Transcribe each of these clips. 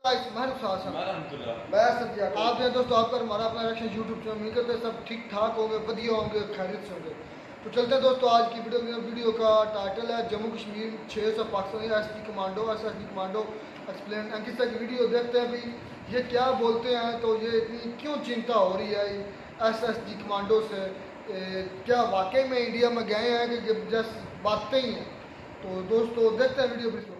आप दोस्तों आपका हमारा अपना रिएक्शन यूट्यूब चैनल उम्मीद करते हैं सब ठीक ठाक होंगे, बढ़िया होंगे, खैरियत से होंगे। तो चलते हैं दोस्तों, आज की वीडियो का टाइटल है Jammu Kashmir 600 Pakistani SD commando explain. Ankit sir की वीडियो देखते हैं भाई ये क्या बोलते हैं, तो ये इतनी क्यों चिंता हो रही है एसएसजी कमांडो से, क्या वाकई में इंडिया में गए हैं कि जस्ट बातें ही हैं। तो दोस्तों देखते हैं वीडियो भी।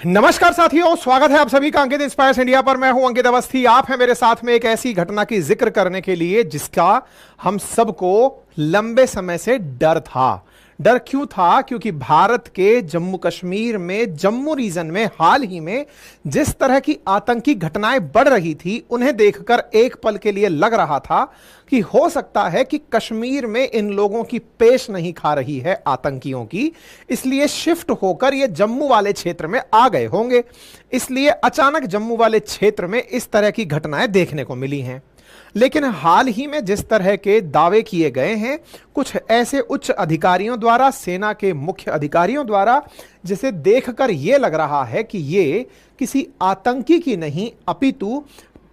नमस्कार साथियों, स्वागत है आप सभी का अंकित इंस्पायर्स इंडिया पर। मैं हूं अंकित अवस्थी। आप हैं मेरे साथ में एक ऐसी घटना की जिक्र करने के लिए जिसका हम सबको लंबे समय से डर था। डर क्यों था? क्योंकि भारत के जम्मू कश्मीर में, जम्मू रीजन में हाल ही में जिस तरह की आतंकी घटनाएं बढ़ रही थी, उन्हें देखकर एक पल के लिए लग रहा था कि हो सकता है कि कश्मीर में इन लोगों की पेश नहीं खा रही है आतंकियों की, इसलिए शिफ्ट होकर ये जम्मू वाले क्षेत्र में आ गए होंगे। इसलिए अचानक जम्मू वाले क्षेत्र में इस तरह की घटनाएं देखने को मिली हैं। लेकिन हाल ही में जिस तरह के दावे किए गए हैं कुछ ऐसे उच्च अधिकारियों द्वारा, सेना के मुख्य अधिकारियों द्वारा, जिसे देखकर यह लग रहा है कि ये किसी आतंकी की नहीं अपितु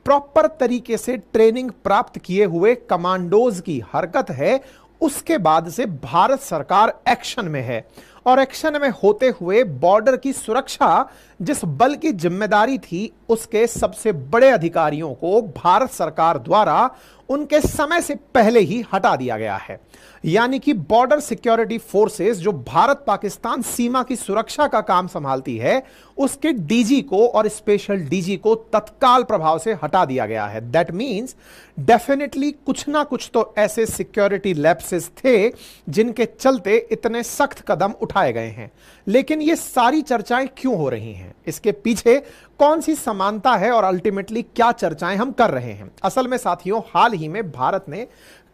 प्रॉपर तरीके से ट्रेनिंग प्राप्त किए हुए कमांडोज की हरकत है, उसके बाद से भारत सरकार एक्शन में है। और एक्शन में होते हुए बॉर्डर की सुरक्षा जिस बल की जिम्मेदारी थी, उसके सबसे बड़े अधिकारियों को भारत सरकार द्वारा उनके समय से पहले ही हटा दिया गया है। यानी कि बॉर्डर सिक्योरिटी फोर्सेस जो भारत पाकिस्तान सीमा की सुरक्षा का काम संभालती है, उसके डीजी को और स्पेशल डीजी को तत्काल प्रभाव से हटा दिया गया है। दैट मींस डेफिनेटली कुछ ना कुछ तो ऐसे सिक्योरिटी लैप्सेस थे जिनके चलते इतने सख्त कदम उठाए गए हैं। लेकिन ये सारी चर्चाएं क्यों हो रही हैं? इसके पीछे कौन सी समानता है और अल्टीमेटली क्या चर्चाएं हम कर रहे हैं? असल में साथियों, हाल ही में भारत ने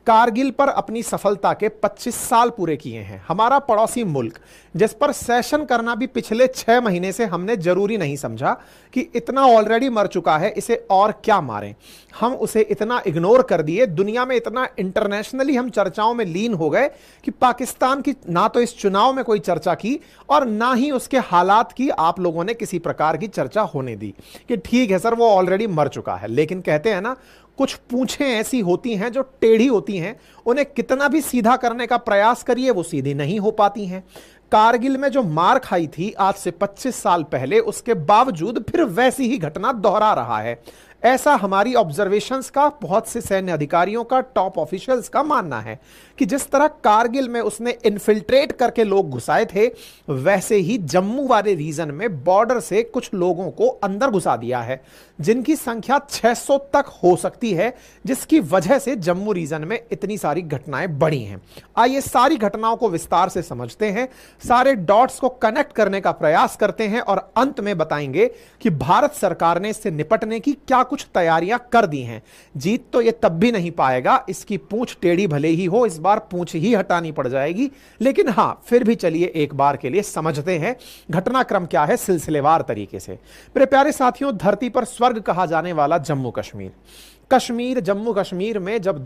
कारगिल पर अपनी सफलता के 25 साल पूरे किए हैं। हमारा पड़ोसी मुल्क जिस पर सेशन करना भी पिछले 6 महीने से हमने जरूरी नहीं समझा कि इतना ऑलरेडी मर चुका है, इसे और क्या मारें, हम उसे इतना इग्नोर कर दिए। दुनिया में इतना इंटरनेशनली हम चर्चाओं में लीन हो गए कि पाकिस्तान की ना तो इस चुनाव में कोई चर्चा की और ना ही उसके हालात की आप लोगों ने किसी प्रकार की चर्चा होने दी कि ठीक है सर वो ऑलरेडी मर चुका है। लेकिन कहते हैं ना, कुछ पूंछें ऐसी होती हैं जो टेढ़ी होती हैं, उन्हें कितना भी सीधा करने का प्रयास करिए वो सीधी नहीं हो पाती हैं। कारगिल में जो मार खाई थी आज से 25 साल पहले, उसके बावजूद फिर वैसी ही घटना दोहरा रहा है। ऐसा हमारी ऑब्जर्वेशंस का, बहुत से सैन्य अधिकारियों का, टॉप ऑफिशियल्स का मानना है कि जिस तरह कारगिल में उसने इन्फिल्ट्रेट करके लोग घुसाए थे, वैसे ही जम्मू वाले रीजन में बॉर्डर से कुछ लोगों को अंदर घुसा दिया है, जिनकी संख्या 600 तक हो सकती है, जिसकी वजह से जम्मू रीजन में इतनी सारी घटनाएं बढ़ी हैं। आइए सारी घटनाओं को विस्तार से समझते हैं, सारे डॉट्स को कनेक्ट करने का प्रयास करते हैं और अंत में बताएंगे कि भारत सरकार ने इससे निपटने की क्या कुछ तैयारियां कर दी हैं। जीत तो ये तब भी नहीं पाएगा, इसकी पूंछ टेढ़ी भले ही हो, इस बार पूंछ ही हटानी पड़ जाएगी। लेकिन हां, फिर भी चलिए एक बार के लिए समझते हैं घटनाक्रम क्या है सिलसिलेवार तरीके से। मेरे प्यारे साथियों, धरती पर स्वर्ग कहा जाने वाला जम्मू कश्मीर, जम्मू कश्मीर में जब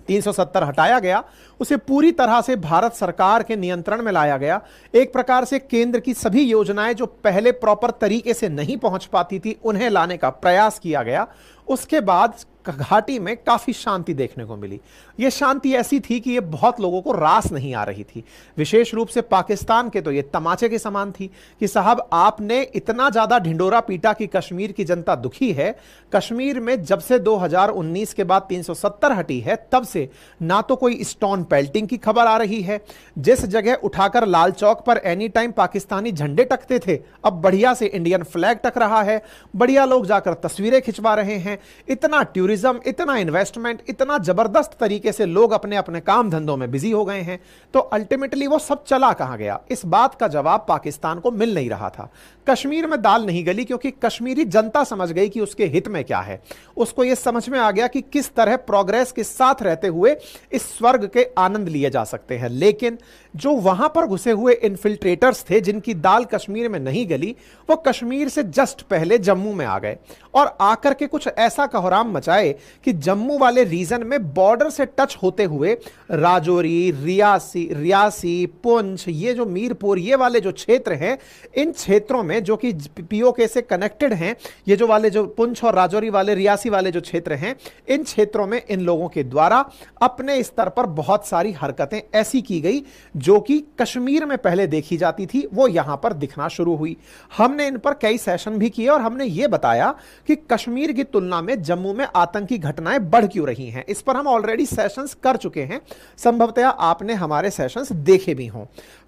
370 हटाया गया, उसे पूरी तरह से भारत सरकार के नियंत्रण में लाया गया। एक प्रकार से केंद्र की सभी योजनाएं जो पहले प्रॉपर तरीके से नहीं पहुंच पाती थी, उन्हें लाने का प्रयास किया गया। उसके बाद घाटी में काफी शांति देखने को मिली। यह शांति ऐसी थी कि यह बहुत लोगों को रास नहीं आ रही थी। विशेष रूप से पाकिस्तान के तो यह तमाचे के समान थी कि साहब आपने इतना ज्यादा ढिंडोरा पीटा कि कश्मीर की जनता दुखी है। कश्मीर में जब से 2019 के बाद 370 हटी है, तब से ना तो कोई स्टोन पेल्टिंग की खबर आ रही है। जिस जगह उठाकर लाल चौक पर एनी टाइम पाकिस्तानी झंडे टकते थे, अब बढ़िया से इंडियन फ्लैग टक रहा है। बढ़िया लोग जाकर तस्वीरें खिंचवा रहे हैं। इतना टूरिज्म टूरिज्म, इतना इन्वेस्टमेंट, इतना जबरदस्त तरीके से लोग अपने अपने काम धंधों में बिजी हो गए हैं, तो अल्टीमेटली वो सब चला कहां गया? इस बात का जवाब पाकिस्तान को मिल नहीं रहा था। कश्मीर में दाल नहीं गली क्योंकि कश्मीरी जनता समझ गई कि उसके हित में क्या है। उसको यह समझ में आ गया कि किस तरह प्रोग्रेस के साथ रहते हुए इस स्वर्ग के आनंद लिए जा सकते हैं। लेकिन जो वहां पर घुसे हुए इन्फिल्ट्रेटर्स थे, जिनकी दाल कश्मीर में नहीं गली, वो कश्मीर से जस्ट पहले जम्मू में आ गए और आकर के कुछ ऐसा कोहराम मचाए कि जम्मू वाले रीजन में बॉर्डर से टच होते हुए राजौरी, रियासी, पुंछ, ये जो मीरपुर, ये वाले जो क्षेत्र हैं, इन क्षेत्रों में जो कि पीओके से कनेक्टेड हैं, ये जो वाले जो पुंछ और राजौरी वाले, रियासी वाले जो क्षेत्र हैं, इन क्षेत्रों में इन लोगों के द्वारा अपने स्तर पर बहुत सारी हरकतें ऐसी की गई जो कि कश्मीर में पहले देखी जाती थी, वो यहां पर दिखना शुरू हुई। हमने इन पर कई सेशन भी किए और हमने ये बताया कि कश्मीर की तुलना में जम्मू में आतंकी घटनाएं बढ़ क्यों रही हैं। इस पर हम ऑलरेडी सेशंस कर चुके हैं, संभवतः आपने हमारे सेशंस देखे भी हों।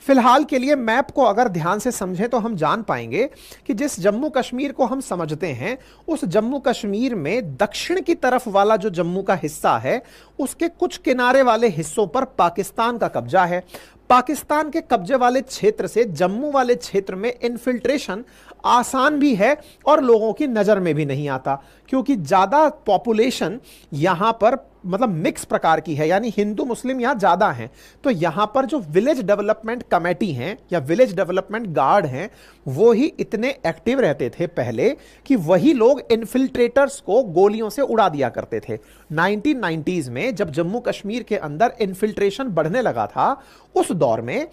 फिलहाल के लिए मैप को अगर ध्यान से समझें तो हम जान पाएंगे कि जिस जम्मू कश्मीर को हम समझते हैं, उस जम्मू कश्मीर में दक्षिण की तरफ वाला जो जम्मू का हिस्सा है, उसके कुछ किनारे वाले हिस्सों पर पाकिस्तान का कब्जा है। पाकिस्तान के कब्जे वाले क्षेत्र से जम्मू वाले क्षेत्र में इन्फिल्ट्रेशन आसान भी है और लोगों की नजर में भी नहीं आता, क्योंकि ज्यादा पॉपुलेशन यहां पर मतलब मिक्स प्रकार की है, यानी हिंदू मुस्लिम यहां ज्यादा हैं। तो यहां पर जो विलेज डेवलपमेंट कमेटी हैं या विलेज डेवलपमेंट गार्ड हैं, वो ही इतने एक्टिव रहते थे पहले कि वही लोग इन्फिल्ट्रेटर्स को गोलियों से उड़ा दिया करते थे। 1990s में जब जम्मू कश्मीर के अंदर इन्फिल्ट्रेशन बढ़ने लगा था, उस दौर में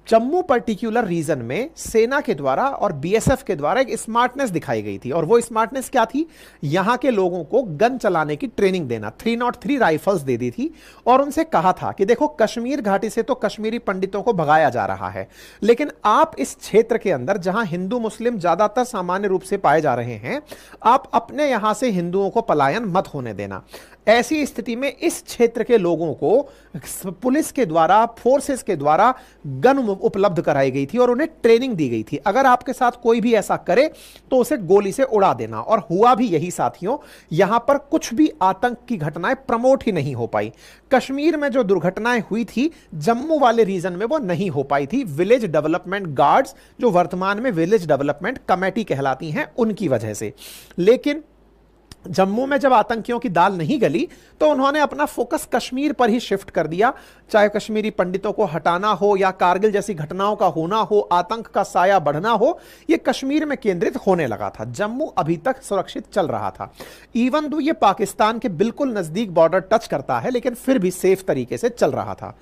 जम्मू पर्टिकुलर रीजन में सेना के द्वारा और बीएसएफ के द्वारा एक स्मार्टनेस दिखाई गई थी। और वो स्मार्टनेस क्या थी? यहां के लोगों को गन चलाने की ट्रेनिंग देना। 303 राइफल्स दे दी थी और उनसे कहा था कि देखो, कश्मीर घाटी से तो कश्मीरी पंडितों को भगाया जा रहा है, लेकिन आप इस क्षेत्र के अंदर जहां हिंदू मुस्लिम ज्यादातर सामान्य रूप से पाए जा रहे हैं, आप अपने यहां से हिंदुओं को पलायन मत होने देना। ऐसी स्थिति में इस क्षेत्र के लोगों को पुलिस के द्वारा, फोर्सेस के द्वारा गन उपलब्ध कराई गई थी और उन्हें ट्रेनिंग दी गई थी। अगर आपके साथ कोई भी ऐसा करे तो उसे गोली से उड़ा देना। और हुआ भी यही साथियों, यहां पर कुछ भी आतंक की घटनाएं प्रमोट ही नहीं हो पाई। कश्मीर में जो दुर्घटनाएं हुई थी, जम्मू वाले रीजन में वो नहीं हो पाई थी। विलेज डेवलपमेंट गार्ड्स, जो वर्तमान में विलेज डेवलपमेंट कमेटी कहलाती हैं, उनकी वजह से। लेकिन जम्मू में जब आतंकियों की दाल नहीं गली तो उन्होंने अपना फोकस कश्मीर पर ही शिफ्ट कर दिया। चाहे कश्मीरी पंडितों को हटाना हो या कारगिल जैसी घटनाओं का होना हो, आतंक का साया बढ़ना हो, यह कश्मीर में केंद्रित होने लगा था। जम्मू अभी तक सुरक्षित चल रहा था, इवन दो ये पाकिस्तान के बिल्कुल नजदीक बॉर्डर टच करता है, लेकिन फिर भी सेफ तरीके से चल रहा था।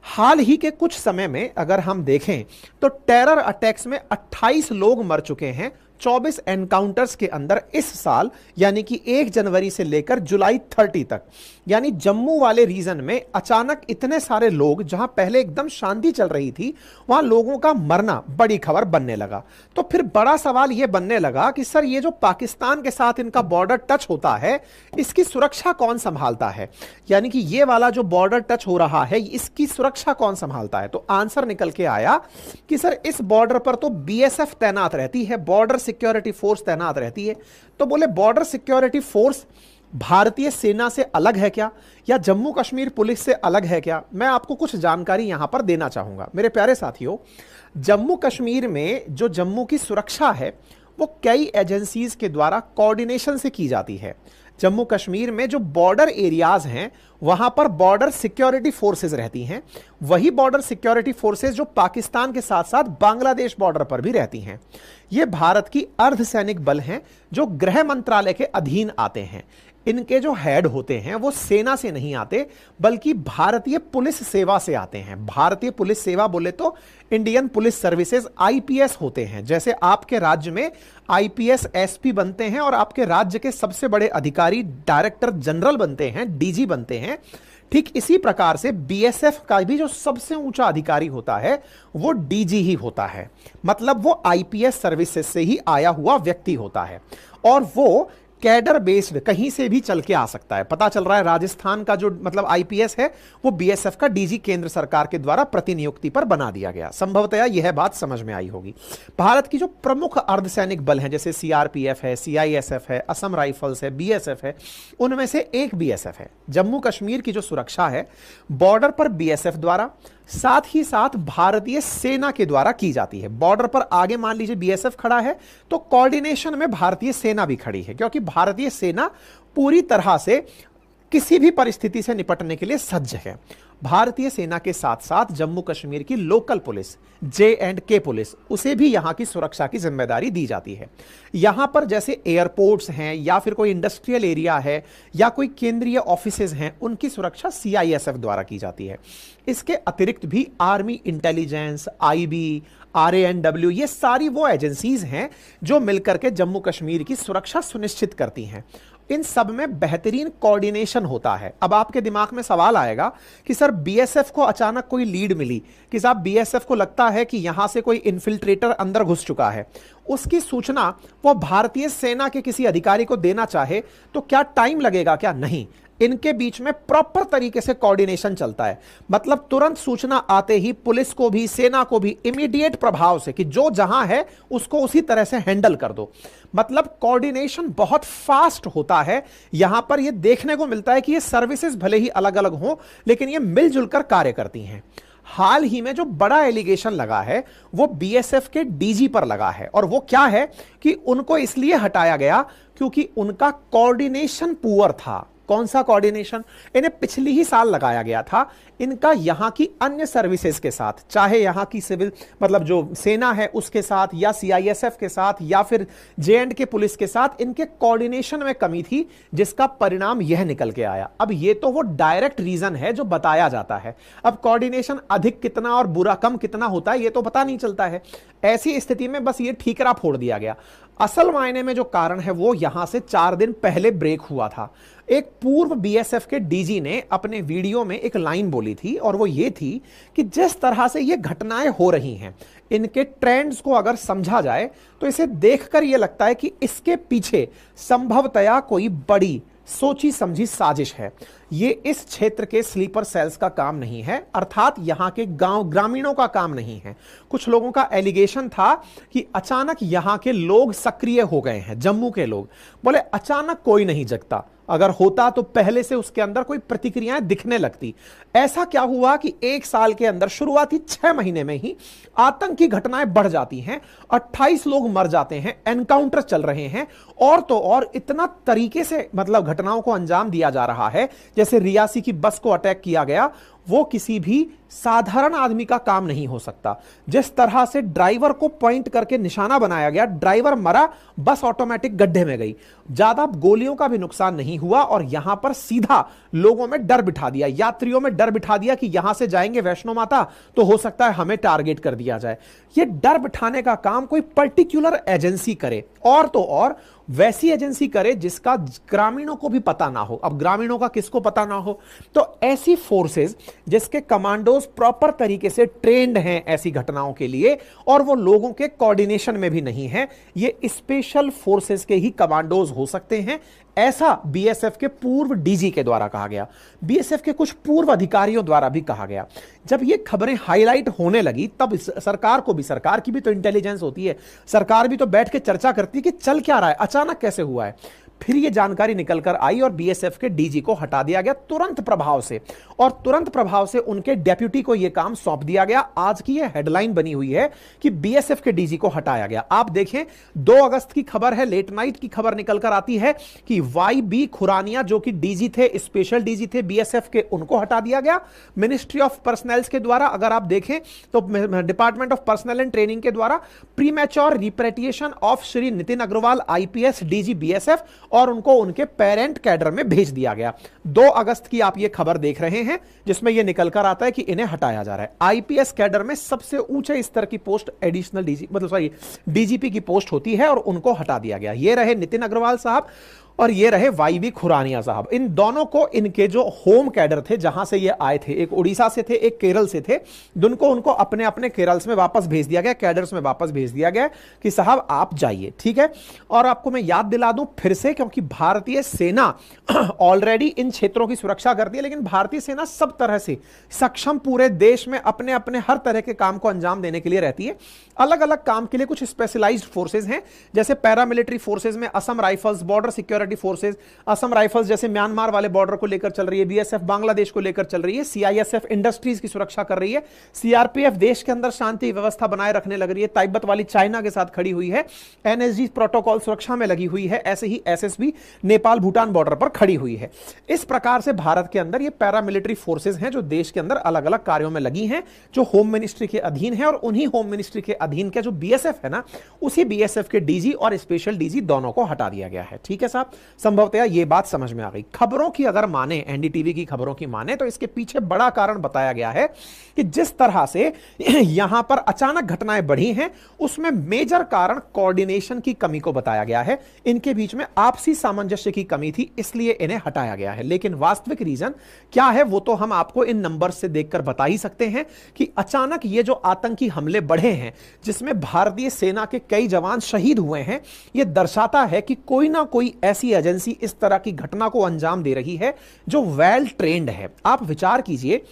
हाल ही के कुछ समय में अगर हम देखें तो टेरर अटैक्स में 28 लोग मर चुके हैं 24 एनकाउंटर्स के अंदर इस साल, यानी कि 1 जनवरी से लेकर जुलाई 30 तक। यानी जम्मू वाले रीजन में अचानक इतने सारे लोग, जहां पहले एकदम शांति चल रही थी, वहां लोगों का मरना बड़ी खबर बनने लगा। तो फिर बड़ा सवाल यह बनने लगा कि सर, ये जो पाकिस्तान के साथ इनका बॉर्डर टच होता है, इसकी सुरक्षा कौन संभालता है? यानी कि ये वाला जो बॉर्डर टच हो रहा है, इसकी सुरक्षा कौन संभालता है? तो आंसर निकल के आया कि सर, इस बॉर्डर पर तो बीएसएफ तैनात रहती है, बॉर्डर सिक्योरिटी फोर्स तैनात रहती है। तो बोले, बॉर्डर सिक्योरिटी फोर्स भारतीय सेना से अलग है क्या, या जम्मू कश्मीर पुलिस से अलग है क्या? मैं आपको कुछ जानकारी यहां पर देना चाहूंगा मेरे प्यारे साथियों। जम्मू कश्मीर में जो जम्मू की सुरक्षा है, वो कई एजेंसीज के द्वारा कोऑर्डिनेशन से की जाती है। जम्मू कश्मीर में जो बॉर्डर एरियाज हैं, वहां पर बॉर्डर सिक्योरिटी फोर्सेस रहती हैं। वही बॉर्डर सिक्योरिटी फोर्सेस जो पाकिस्तान के साथ साथ बांग्लादेश बॉर्डर पर भी रहती हैं। ये भारत की अर्धसैनिक बल हैं जो गृह मंत्रालय के अधीन आते हैं। इनके जो हेड होते हैं वो सेना से नहीं आते, बल्कि भारतीय पुलिस सेवा से आते हैं। भारतीय पुलिस सेवा बोले तो इंडियन पुलिस सर्विसेज, आईपीएस होते हैं। जैसे आपके राज्य में आईपीएस एसपी बनते हैं और आपके राज्य के सबसे बड़े अधिकारी डायरेक्टर जनरल बनते हैं, डीजी बनते हैं, ठीक इसी प्रकार से बीएसएफ का भी जो सबसे ऊंचा अधिकारी होता है वो डीजी ही होता है। मतलब वो आईपीएस सर्विसेज से ही आया हुआ व्यक्ति होता है और वो कैडर बेस्ड कहीं से भी चल के आ सकता है। पता चल रहा है राजस्थान का जो मतलब आईपीएस है वो बीएसएफ का डीजी केंद्र सरकार के द्वारा प्रतिनियुक्ति पर बना दिया गया। संभवतया यह बात समझ में आई होगी। भारत की जो प्रमुख अर्धसैनिक बल हैं जैसे सीआरपीएफ है, सीआईएसएफ है, असम राइफल्स है, बीएसएफ है, उनमें से एक बीएसएफ है। जम्मू कश्मीर की जो सुरक्षा है बॉर्डर पर बीएसएफ द्वारा, साथ ही साथ भारतीय सेना के द्वारा की जाती है। बॉर्डर पर आगे मान लीजिए बीएसएफ खड़ा है तो कोऑर्डिनेशन में भारतीय सेना भी खड़ी है, क्योंकि भारतीय सेना पूरी तरह से किसी भी परिस्थिति से निपटने के लिए सज्ज है। भारतीय सेना के साथ साथ जम्मू कश्मीर की लोकल पुलिस J&K पुलिस, उसे भी यहां की सुरक्षा की जिम्मेदारी दी जाती है। यहां पर जैसे एयरपोर्ट्स हैं या फिर कोई इंडस्ट्रियल एरिया है या कोई केंद्रीय ऑफिसेज हैं, उनकी सुरक्षा सीआईएसएफ द्वारा की जाती है। इसके अतिरिक्त भी आर्मी इंटेलिजेंस, आईबी, RANW, ये सारी वो एजेंसीज हैं जो मिलकर के जम्मू कश्मीर की सुरक्षा सुनिश्चित करती हैं। इन सब में बेहतरीन कोऑर्डिनेशन होता है। अब आपके दिमाग में सवाल आएगा कि सर बीएसएफ को अचानक कोई लीड मिली कि साहब बीएसएफ को लगता है कि यहां से कोई इन्फिल्ट्रेटर अंदर घुस चुका है, उसकी सूचना वो भारतीय सेना के किसी अधिकारी को देना चाहे तो क्या टाइम लगेगा? क्या नहीं, इनके बीच में प्रॉपर तरीके से कोऑर्डिनेशन चलता है। मतलब तुरंत सूचना आते ही पुलिस को भी सेना को भी इमीडिएट प्रभाव से कि जो जहां है उसको उसी तरह से हैंडल कर दो। मतलब कोऑर्डिनेशन बहुत फास्ट होता है। यहां पर यह देखने को मिलता है कि ये सर्विसेज भले ही अलग अलग हों लेकिन ये मिलजुल कर कार्य करती हैं। हाल ही में जो बड़ा एलिगेशन लगा है वो बीएसएफ के डीजी पर लगा है, और वो क्या है कि उनको इसलिए हटाया गया क्योंकि उनका कोऑर्डिनेशन पुअर था। कौन सा कोऑर्डिनेशन? इन्हें पिछली ही साल लगाया गया था। इनका यहां की अन्य सर्विसेज के साथ, चाहे यहां की सिविल मतलब जो सेना है उसके साथ या सीआईएसएफ के साथ या फिर J&K पुलिस के साथ, इनके कोऑर्डिनेशन में कमी थी, जिसका परिणाम यह निकल के आया। अब ये तो वो डायरेक्ट रीजन है जो बताया जाता है। अब कोऑर्डिनेशन अधिक कितना और बुरा कम कितना होता है ये तो पता नहीं चलता है। ऐसी स्थिति में बस ये ठीकरा फोड़ दिया गया। असल मायने में जो कारण है वो यहां से 4 दिन पहले ब्रेक हुआ था। एक पूर्व बीएसएफ के डीजी ने अपने वीडियो में एक लाइन बोली थी, और वो ये थी कि जिस तरह से ये घटनाएं हो रही हैं, इनके ट्रेंड्स को अगर समझा जाए तो इसे देखकर यह लगता है कि इसके पीछे संभवतया कोई बड़ी सोची समझी साजिश है। ये इस क्षेत्र के स्लीपर सेल्स का काम नहीं है, अर्थात यहां के गांव ग्रामीणों का काम नहीं है। कुछ लोगों का एलिगेशन था कि अचानक यहां के लोग सक्रिय हो गए हैं। जम्मू के लोग बोले अचानक कोई नहीं जगता, अगर होता तो पहले से उसके अंदर कोई प्रतिक्रियाएं दिखने लगती। ऐसा क्या हुआ कि 1 साल के अंदर शुरुआती 6 महीने में ही आतंकी घटनाएं बढ़ जाती हैं, 28 लोग मर जाते हैं, एनकाउंटर चल रहे हैं, और तो और इतना तरीके से मतलब घटनाओं को अंजाम दिया जा रहा है। जैसे रियासी की बस को अटैक किया गया, वो किसी भी साधारण आदमी का काम नहीं हो सकता। जिस तरह से ड्राइवर को पॉइंट करके निशाना बनाया गया, ड्राइवर मरा, बस ऑटोमेटिक गड्ढे में गई, ज्यादा गोलियों का भी नुकसान नहीं हुआ, और यहां पर सीधा लोगों में डर बिठा दिया, यात्रियों में डर बिठा दिया कि यहां से जाएंगे वैष्णो माता तो हो सकता है हमें टारगेट कर दिया जाए। यह डर बिठाने का काम कोई पर्टिकुलर एजेंसी करे, और तो और वैसी एजेंसी करे जिसका ग्रामीणों को भी पता ना हो। अब ग्रामीणों का किसको पता ना हो? तो ऐसी फोर्सेस जिसके कमांडोज प्रॉपर तरीके से ट्रेंड हैं ऐसी घटनाओं के लिए, और वो लोगों के कोऑर्डिनेशन में भी नहीं है, ये स्पेशल फोर्सेस के ही कमांडोज हो सकते हैं। ऐसा बीएसएफ के पूर्व डीजी के द्वारा कहा गया, बीएसएफ के कुछ पूर्व अधिकारियों द्वारा भी कहा गया। जब ये खबरें हाईलाइट होने लगी तब सरकार को भी, सरकार की भी तो इंटेलिजेंस होती है, सरकार भी तो बैठ के चर्चा करती है कि चल क्या रहा है, अचानक कैसे हुआ है। फिर यह जानकारी निकलकर आई और बीएसएफ के डीजी को हटा दिया गया तुरंत प्रभाव से, और तुरंत प्रभाव से उनके डेप्यूटी को यह काम सौंप दिया गया। आज की यह हेडलाइन बनी हुई है कि बीएसएफ के डीजी को हटाया गया। आप देखें 2 अगस्त की खबर है, लेट नाइट की खबर निकलकर आती है कि YB खुरानिया जो कि डीजी थे, स्पेशल डीजी थे बीएसएफ के, उनको हटा दिया गया मिनिस्ट्री ऑफ पर्सनल्स के द्वारा। अगर आप देखें तो department of personnel and training के द्वारा premature repatriation of Shri Nitin Agarwal IPS DG BSF, और उनको उनके पेरेंट कैडर में भेज दिया गया। 2 अगस्त की आप ये खबर देख रहे हैं जिसमें यह निकलकर आता है कि इन्हें हटाया जा रहा है। आईपीएस कैडर में सबसे ऊंचे स्तर की पोस्ट एडिशनल डीजी मतलब डीजीपी की पोस्ट होती है, और उनको हटा दिया गया। ये रहे नितिन अग्रवाल साहब, और ये रहे वाईवी खुरानिया साहब। इन दोनों को इनके जो होम कैडर थे, जहां से ये आए थे, एक उड़ीसा से थे, एक केरल से थे, जिनको उनको अपने अपने केरल्स में वापस भेज दिया गया, कैडर्स में वापस भेज दिया गया कि साहब आप जाइए, ठीक है। और आपको मैं याद दिला दूं फिर से, क्योंकि भारतीय सेना ऑलरेडी इन क्षेत्रों की सुरक्षा करती है, लेकिन भारतीय सेना सब तरह से सक्षम पूरे देश में अपने अपने हर तरह के काम को अंजाम देने के लिए रहती है। अलग अलग काम के लिए कुछ स्पेशलाइज्ड फोर्सेज हैं, जैसे पैरामिलिट्री फोर्सेज में Assam rifles, border security forces, Assam rifles जैसे म्यांमार वाले बॉर्डर को लेकर चल रही है, बीएसएफ बांग्लादेश को लेकर चल रही है, सीआईएसएफ इंडस्ट्रीज की सुरक्षा कर रही है, सीआरपीएफ देश के अंदर शांति व्यवस्था बनाए रखने लग रही है, तिब्बत वाली चाइना के साथ खड़ी हुई है, एनएसजी प्रोटोकॉल सुरक्षा में लगी हुई है, ऐसे ही एसएसबी नेपाल भूटान बॉर्डर पर खड़ी हुई है। इस प्रकार से भारत के अंदर ये पैरामिलिट्री फोर्सेज हैं जो देश के अंदर अलग अलग कार्यों में लगी हैं, जो होम मिनिस्ट्री के अधीन है, और उन्हीं होम मिनिस्ट्री के अधीन के जो बीएसएफ है ना, उसी बीएसएफ के डीजी और स्पेशल डीजी दोनों को हटा दिया गया है। ठीक है साहब, संभवतः ये बात समझ में आ गई। खबरों की अगर माने, एनडीटीवी की खबरों की माने, तो इसके पीछे बड़ा कारण बताया गया है कि जिस तरह से यहां पर अचानक घटनाएं बढ़ी हैं, उसमें मेजर कारण कोऑर्डिनेशन की कमी को बताया गया है। इनके बीच में आपसी सामंजस्य की कमी थी, इसलिए इन्हें हटाया गया है। लेकिन वास्तविक रीजन क्या है वो तो हम आपको इन नंबर्स से देखकर बता ही सकते हैं कि अचानक ये जो आतंकी हमले बढ़े हैं, जिसमें भारतीय सेना के कई जवान शहीद हुए हैं, यह दर्शाता है कि कोई ना कोई ऐसी एजेंसी इस तरह की घटना को अंजाम दे रही है जो वेल ट्रेंड है। आप विचार कीजिए,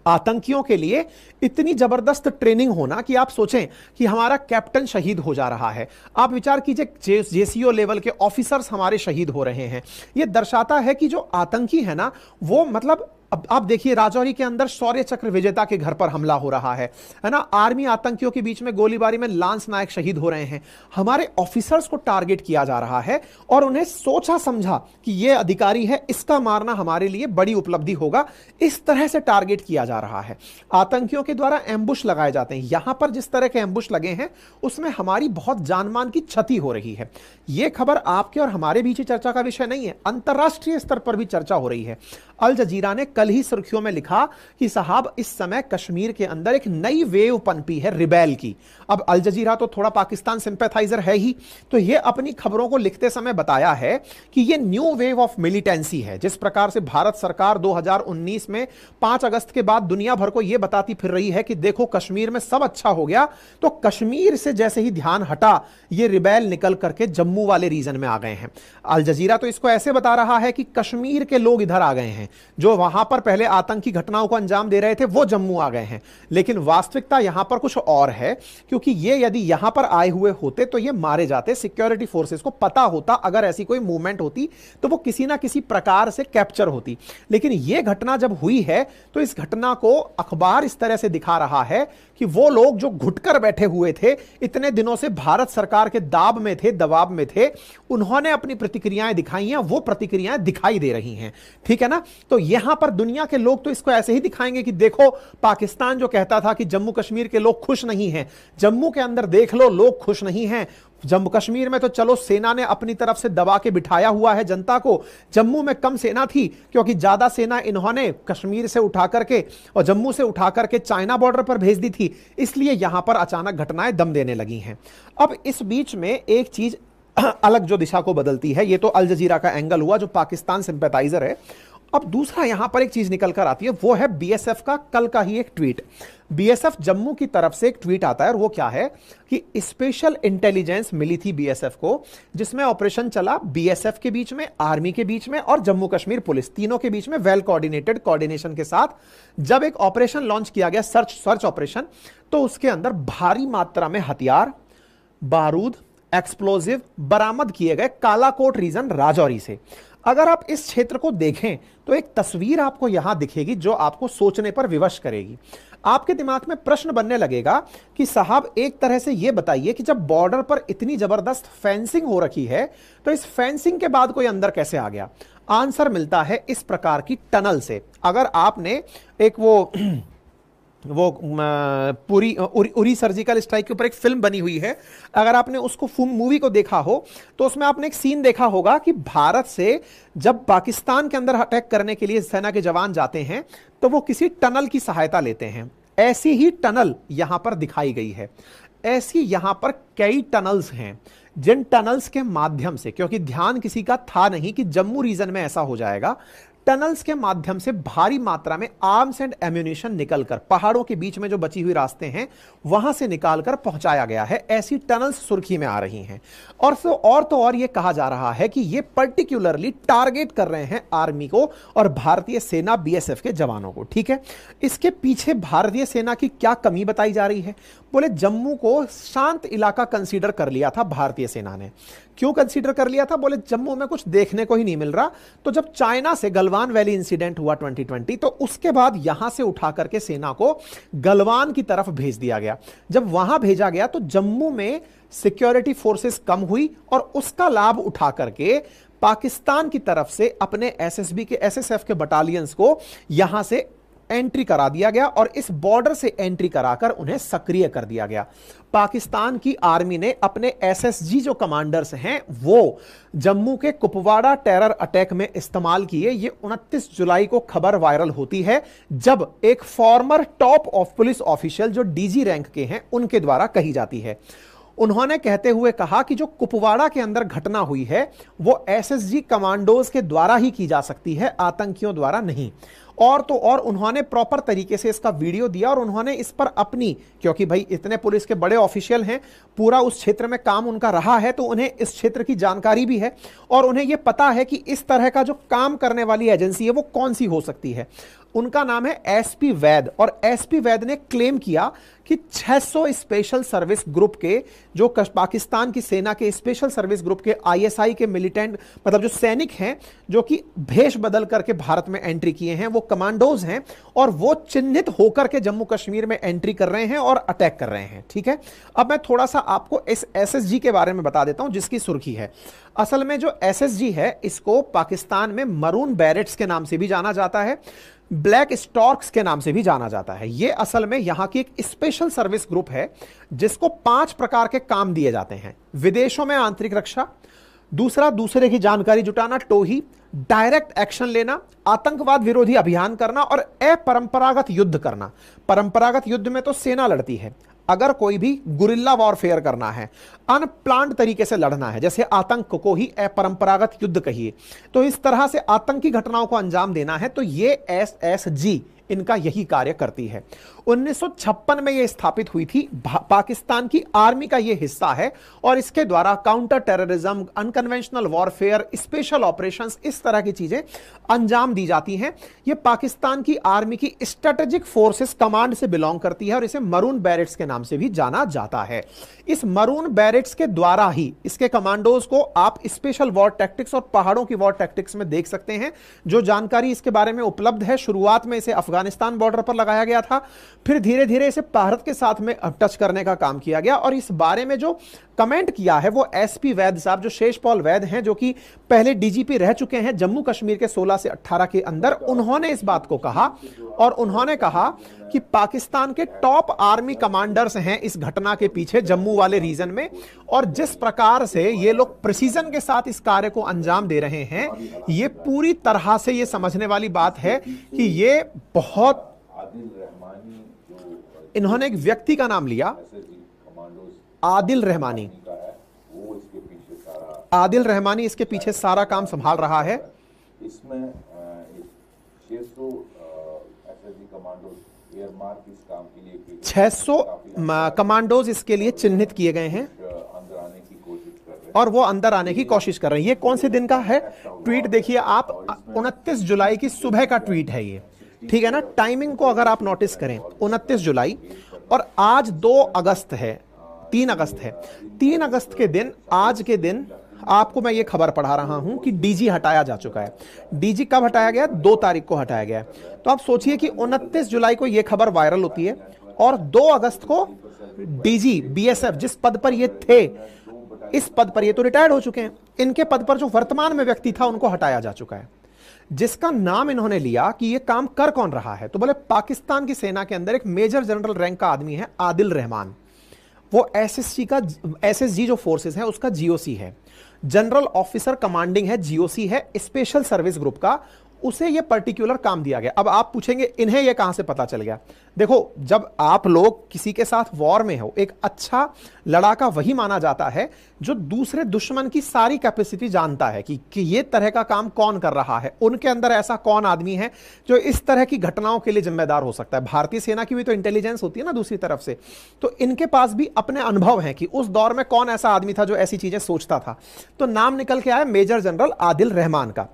आतंकियों के लिए इतनी जबरदस्त ट्रेनिंग होना कि आप सोचें कि हमारा कैप्टन शहीद हो जा रहा है, आप विचार कीजिए जेसीओ लेवल के ऑफिसर्स हमारे शहीद हो रहे हैं। यह दर्शाता है कि जो आतंकी है ना, वो मतलब अब आप देखिए राजौरी के अंदर शौर्य चक्र विजेता के घर पर हमला हो रहा है ना, आर्मी आतंकियों के बीच में गोलीबारी में लांस नायक शहीद हो रहे हैं, हमारे ऑफिसर्स को टारगेट किया जा रहा है और उन्हें सोचा समझा कि यह अधिकारी है, इसका मारना हमारे लिए बड़ी उपलब्धि होगा, इस तरह से टारगेट किया जा रहा है। आतंकियों के द्वारा एम्बुश लगाए जाते हैं। यहां पर जिस तरह के एम्बुश लगे हैं उसमें हमारी बहुत जानमान की क्षति हो रही है। यह खबर आपके और हमारे बीच चर्चा का विषय नहीं है, अंतरराष्ट्रीय स्तर पर भी चर्चा हो रही है। अल जजीरा ने कल ही सुर्खियों में लिखा कि साहब इस समय कश्मीर के अंदर एक नई वेव पनपी है रिबेल की। अब अल जजीरा तो थोड़ा पाकिस्तान सिंपैथाइजर है ही, तो ये अपनी खबरों को लिखते समय बताया है कि ये न्यू वेव ऑफ मिलिटेंसी है। जिस प्रकार से भारत सरकार 2019 में 5 अगस्त के बाद दुनिया भर को यह बताती फिर रही है कि देखो कश्मीर में सब अच्छा हो गया, तो कश्मीर से जैसे ही ध्यान हटा, ये रिबेल निकल करके जम्मू वाले रीजन में आ गए हैं। अल जजीरा तो इसको ऐसे बता रहा है कि कश्मीर के लोग इधर आ गए हैं, जो वहां पर पहले आतंकी घटनाओं को अंजाम दे रहे थे वो जम्मू आ गए हैं। लेकिन वास्तविकता यहां पर कुछ और है, क्योंकि ये यदि यहां पर आए हुए होते तो ये मारे जाते। सिक्योरिटी फोर्सेस को पता होता अगर ऐसी कोई मूवमेंट होती तो वो किसी ना किसी प्रकार से कैप्चर होती। लेकिन ये घटना जब हुई है तो इस घटना को अखबार इस तरह से दिखा रहा है कि वो लोग जो घुटकर बैठे हुए थे, इतने दिनों से भारत सरकार के दाब में थे, दबाव में थे, उन्होंने अपनी प्रतिक्रियाएं दिखाई हैं, वो प्रतिक्रियाएं दिखाई दे रही हैं। ठीक है ना, तो यहां पर दुनिया के लोग तो इसको ऐसे ही दिखाएंगे कि देखो पाकिस्तान जो कहता था कि जम्मू कश्मीर के लोग खुश नहीं हैं, जम्मू के अंदर देख लो लोग खुश नहीं हैं। जम्मू कश्मीर में तो चलो सेना ने अपनी तरफ से दबा के बिठाया हुआ है जनता को, जम्मू में कम सेना थी क्योंकि ज्यादा सेना इन्होंने कश्मीर से उठा करके और जम्मू से उठा करके चाइना बॉर्डर पर भेज दी थी, इसलिए यहां पर अचानक घटनाएं दम देने लगी हैं। अब इस बीच में एक चीज अलग जो दिशा को बदलती है, ये तो अल जजीरा का एंगल हुआ जो पाकिस्तान सिंपैथाइजर है। अब दूसरा यहां पर एक चीज निकल कर आती है, वो है बीएसएफ का कल का ही एक ट्वीट। बीएसएफ जम्मू की तरफ से एक ट्वीट आता है और वो क्या है कि स्पेशल इंटेलिजेंस मिली थी बीएसएफ को, जिसमें ऑपरेशन चला बीएसएफ के बीच में, आर्मी के बीच में और जम्मू कश्मीर पुलिस, तीनों के बीच में वेल कोऑर्डिनेटेड कोऑर्डिनेशन के साथ जब एक ऑपरेशन लॉन्च किया गया, सर्च ऑपरेशन, तो उसके अंदर भारी मात्रा में हथियार, बारूद, एक्सप्लोजिव बरामद किए गए कालाकोट रीजन राजौरी से। अगर आप इस क्षेत्र को देखें तो एक तस्वीर आपको यहां दिखेगी जो आपको सोचने पर विवश करेगी। आपके दिमाग में प्रश्न बनने लगेगा कि साहब एक तरह से यह बताइए कि जब बॉर्डर पर इतनी जबरदस्त फेंसिंग हो रखी है तो इस फेंसिंग के बाद कोई अंदर कैसे आ गया? आंसर मिलता है इस प्रकार की टनल से। अगर आपने एक वो पूरी उरी सर्जिकल स्ट्राइक के ऊपर एक फिल्म बनी हुई है, अगर आपने उसको मूवी को देखा हो तो उसमें आपने एक सीन देखा होगा कि भारत से जब पाकिस्तान के अंदर अटैक करने के लिए सेना के जवान जाते हैं तो वो किसी टनल की सहायता लेते हैं। ऐसी ही टनल यहां पर दिखाई गई है। ऐसी यहां पर कई टनल्स हैं। जिन टनल्स के माध्यम से, क्योंकि ध्यान किसी का था नहीं कि जम्मू रीजन में ऐसा हो जाएगा, टनल्स के माध्यम से भारी मात्रा में आर्म्स एंड एम्यूनिशन निकलकर पहाड़ों के बीच में जो बची हुई रास्ते हैं वहां से निकालकर पहुंचाया गया है। ऐसी टनल्स सुर्खी में आ रही हैं। और यह कहा जा रहा है कि यह पर्टिकुलरली टारगेट कर रहे हैं आर्मी को और भारतीय सेना बीएसएफ के जवानों को। ठीक है, इसके पीछे भारतीय सेना की क्या कमी बताई जा रही है? बोले जम्मू को शांत इलाका कंसीडर कर लिया था भारतीय सेना ने। क्यों कंसीडर कर लिया था? बोले जम्मू में कुछ देखने को ही नहीं मिल रहा। तो जब चाइना से गलवान वैली इंसिडेंट हुआ 2020, तो उसके बाद यहां से उठा करके सेना को गलवान की तरफ भेज दिया गया। जब वहां भेजा गया तो जम्मू में सिक्योरिटी फोर्सेस कम हुई और उसका लाभ उठा करके पाकिस्तान की तरफ से अपने एसएसबी के एसएसएफ के बटालियंस को यहां से एंट्री करा दिया गया और इस बॉर्डर से एंट्री कराकर उन्हें सक्रिय कर दिया गया। पाकिस्तान की आर्मी ने अपने एसएसजी जो कमांडर्स हैं वो जम्मू के कुपवाड़ा टेरर अटैक में इस्तेमाल किए। ये 29 जुलाई को खबर वायरल होती है जब एक farmer top of police official जो डीजी रैंक के हैं उनके द्वारा कही जाती है। उन्होंने कहते हुए कहा कि जो कुपवाड़ा के अंदर घटना हुई है वो एसएसजी कमांडोज के द्वारा ही की जा सकती है, आतंकियों द्वारा नहीं। और उन्होंने प्रॉपर तरीके से इसका वीडियो दिया और उन्होंने इस पर अपनी, क्योंकि भाई इतने पुलिस के बड़े ऑफिशियल हैं, पूरा उस क्षेत्र में काम उनका रहा है, तो उन्हें इस क्षेत्र की जानकारी भी है और उन्हें यह पता है कि इस तरह का जो काम करने वाली एजेंसी है वो कौन सी हो सकती है। उनका नाम है एसपी वैद और एसपी वैद ने क्लेम किया कि 600 स्पेशल सर्विस ग्रुप के जो पाकिस्तान की सेना के स्पेशल सर्विस ग्रुप के आईएसआई के मिलिटेंट मतलब जो सैनिक हैं जो कि भेष बदल करके भारत में एंट्री किए हैं, वो कमांडोज हैं और वो चिन्हित होकर के जम्मू कश्मीर में एंट्री कर रहे हैं और अटैक कर रहे हैं। ठीक है, अब मैं थोड़ा सा आपको इस एसएसजी के बारे में बता देता हूं जिसकी सुर्खी है। असल में जो एसएसजी है इसको पाकिस्तान में मरून बैरेट्स के नाम से भी जाना जाता है, ब्लैक स्टॉर्क्स के नाम से भी जाना जाता है। यह असल में यहां की एक स्पेशल सर्विस ग्रुप है जिसको 5 प्रकार के काम दिए जाते हैं। विदेशों में आंतरिक रक्षा, दूसरा दूसरे की जानकारी जुटाना, टोही, डायरेक्ट एक्शन लेना, आतंकवाद विरोधी अभियान करना और अपरंपरागत युद्ध करना। परंपरागत युद्ध में तो सेना लड़ती है, अगर कोई भी गुरिल्ला वॉरफेयर करना है, अनप्लान्ड तरीके से लड़ना है, जैसे आतंक को ही अपरंपरागत युद्ध कहिए, तो इस तरह से आतंकी घटनाओं को अंजाम देना है, तो ये एसएसजी इनका यही कार्य करती है। 1956 में यह स्थापित हुई थी, पाकिस्तान की आर्मी का यह हिस्सा है और इसके द्वारा counter terrorism, unconventional warfare, special operations, इस तरह की चीजें अंजाम दी जाती हैं। यह पाकिस्तान की आर्मी की स्ट्रेटेजिक फोर्सेस कमांड से बिलोंग करती है और इसे मरून बैरेट्स के नाम से भी जाना जाता है। इस मरून बैरेट्स के द्वारा ही इसके कमांडोज को आप स्पेशल वॉर टैक्टिक्स और पहाड़ों की वॉर टैक्टिक्स में देख सकते हैं। जो जानकारी इसके बारे में उपलब्ध है, शुरुआत में इसे अफगानिस्तान बॉर्डर पर लगाया गया था, फिर धीरे धीरे इसे भारत के साथ में टच करने का काम किया गया और इस बारे में जो कमेंट किया है वो एसपी वैद साहब, जो शेषपाल वैद हैं, जो कि पहले डीजीपी रह चुके हैं जम्मू कश्मीर के 16 से 18 के अंदर। उन्होंने इस बात को कहा और उन्होंने कहा कि पाकिस्तान के टॉप आर्मी कमांडर्स हैं इस घटना के पीछे जम्मू वाले रीजन में, और जिस प्रकार से ये लोग प्रिसीजन के साथ इस कार्य को अंजाम दे रहे हैं, ये पूरी तरह से ये समझने वाली बात है कि ये बहुत। इन्होंने एक व्यक्ति का नाम लिया, आदिल रहमानी। आदिल रहमानी इसके पीछे सारा काम संभाल रहा है। इसमें 600 कमांडोज एयरमार्क इस काम के लिए 600 कमांडोज इसके लिए चिन्हित किए गए हैं अंदर आने की कोशिश कर रहे हैं और वो अंदर आने की कोशिश कर रहे हैं। ये कौन से दिन का है ट्वीट देखिए आप, 29 जुलाई की सुबह का ट्वीट है ये, ठीक है ना। टाइमिंग को अगर आप नोटिस करें, 29 जुलाई और आज 2 अगस्त है, 3 अगस्त है। 3 अगस्त के दिन, आज के दिन आपको मैं ये खबर पढ़ा रहा हूं कि डीजी हटाया जा चुका है। डीजी कब हटाया गया? 2 तारीख को हटाया गया है। तो आप सोचिए कि 29 जुलाई को यह खबर वायरल होती है और 2 अगस्त को डीजी बीएसएफ जिस पद पर ये थे, इस पद पर ये तो रिटायर्ड हो चुके हैं, इनके पद पर जो वर्तमान में व्यक्ति था उनको हटाया जा चुका है। जिसका नाम इन्होंने लिया कि ये काम कर कौन रहा है, तो बोले पाकिस्तान की सेना के अंदर एक मेजर जनरल रैंक का आदमी है आदिल रहमान। वो एसएसजी जो फोर्सेस है उसका जीओसी है, जनरल ऑफिसर कमांडिंग है, जीओसी है, स्पेशल सर्विस ग्रुप का, उसे ये पर्टिकुलर काम दिया गया। अब आप पूछेंगे इन्हें ये कहां से पता चल गया? देखो, जब आप लोग किसी के साथ वॉर में हो, एक अच्छा लड़ाका वही माना जाता है जो दूसरे दुश्मन की सारी कैपेसिटी जानता है कि ये तरह का काम कौन कर रहा है, उनके अंदर ऐसा कौन आदमी है जो इस तरह की घटनाओं के लिए जिम्मेदार हो सकता है। भारतीय सेना की भी तो इंटेलिजेंस होती है ना दूसरी तरफ से, तो इनके पास भी अपने अनुभव हैं कि उस दौर में कौन ऐसा आदमी था जो ऐसी चीजें सोचता था। तो नाम निकल के आया मेजर जनरल आदिल रहमान का।